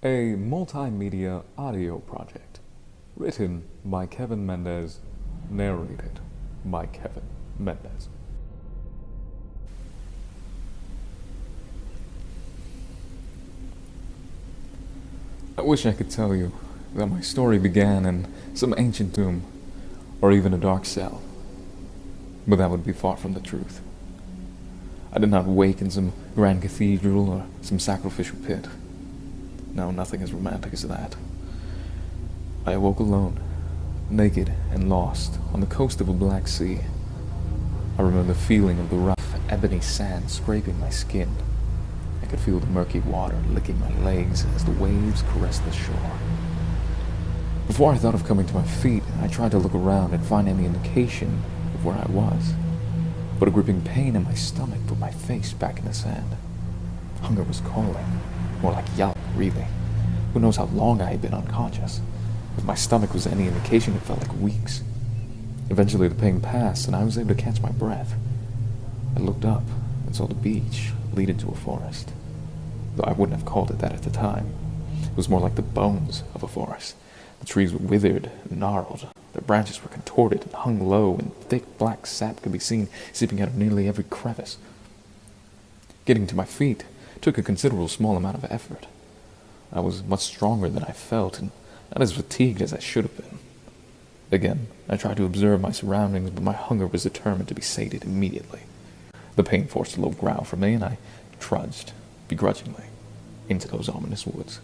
A multimedia audio project. Written by Kevin Mendez. Narrated by Kevin Mendez. I wish I could tell you that my story began in some ancient tomb, or even a dark cell, but that would be far from the truth. I did not wake in some grand cathedral or some sacrificial pit. No, nothing as romantic as that. I awoke alone, naked and lost, on the coast of a black sea. I remember the feeling of the rough, ebony sand scraping my skin. I could feel the murky water licking my legs as the waves caressed the shore. Before I thought of coming to my feet, I tried to look around and find any indication of where I was. But a gripping pain in my stomach put my face back in the sand. Hunger was calling, more like yelling, really. Who knows how long I had been unconscious? If my stomach was any indication, it felt like weeks. Eventually the pain passed and I was able to catch my breath. I looked up and saw the beach lead into a forest. Though I wouldn't have called it that at the time. It was more like the bones of a forest. The trees were withered and gnarled. Their branches were contorted and hung low, and thick black sap could be seen seeping out of nearly every crevice. Getting to my feet took a considerable small amount of effort. I was much stronger than I felt, and not as fatigued as I should have been. Again, I tried to observe my surroundings, but my hunger was determined to be sated immediately. The pain forced a low growl from me, and I trudged, begrudgingly, into those ominous woods.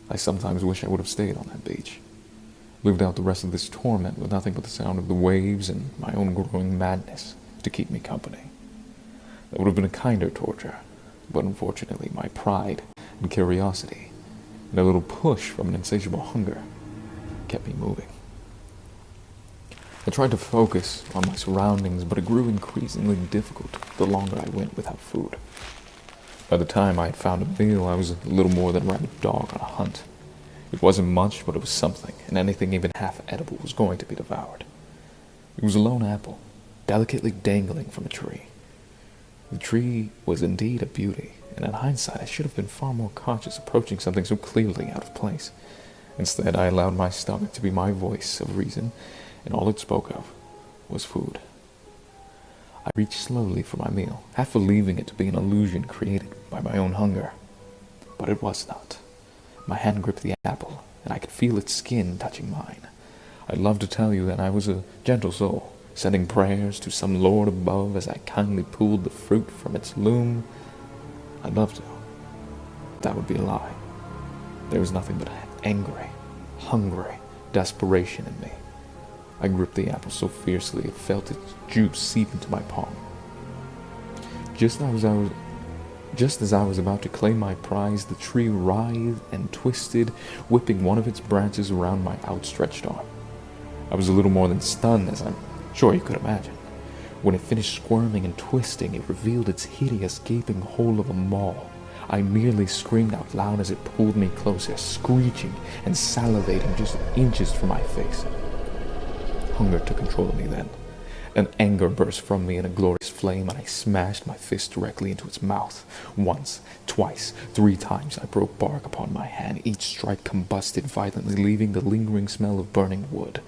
I sometimes wish I would have stayed on that beach, lived out the rest of this torment with nothing but the sound of the waves and my own growing madness to keep me company. That would have been a kinder torture, but unfortunately my pride and curiosity, and a little push from an insatiable hunger, kept me moving. I tried to focus on my surroundings, but it grew increasingly difficult the longer I went without food. By the time I had found a meal, I was a little more than a rabid dog on a hunt. It wasn't much, but it was something, and anything even half edible was going to be devoured. It was a lone apple, delicately dangling from a tree. The tree was indeed a beauty, and in hindsight I should have been far more cautious approaching something so clearly out of place. Instead, I allowed my stomach to be my voice of reason, and all it spoke of was food. I reached slowly for my meal, half believing it to be an illusion created by my own hunger. But it was not. My hand gripped the apple, and I could feel its skin touching mine. I'd love to tell you that I was a gentle soul, sending prayers to some Lord above as I kindly pulled the fruit from its loom. I'd love to. That would be a lie. There was nothing but angry, hungry desperation in me. I gripped the apple so fiercely it felt its juice seep into my palm. Just as I was about to claim my prize, the tree writhed and twisted, whipping one of its branches around my outstretched arm. I was a little more than stunned, as I'm sure you could imagine. When it finished squirming and twisting, it revealed its hideous gaping hole of a maw. I merely screamed out loud as it pulled me closer, screeching and salivating just inches from my face. Hunger took control of me then. An anger burst from me in a glorious flame, and I smashed my fist directly into its mouth. Once, twice, 3 times I broke bark upon my hand. Each strike combusted violently, leaving the lingering smell of burning wood.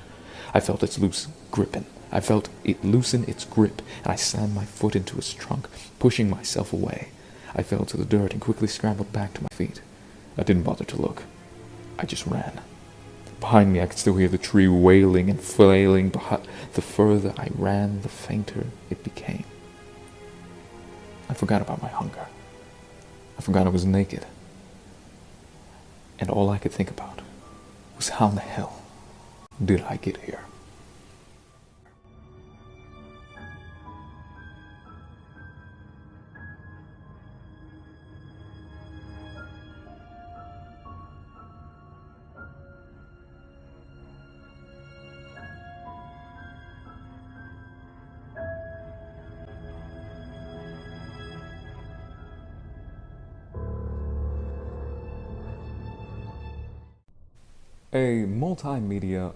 I felt it loosen its grip, and I slammed my foot into its trunk, pushing myself away. I fell to the dirt and quickly scrambled back to my feet. I didn't bother to look. I just ran. Behind me, I could still hear the tree wailing and flailing, but the further I ran, the fainter it became. I forgot about my hunger. I forgot I was naked. And all I could think about was how in the hell did I get here? A multimedia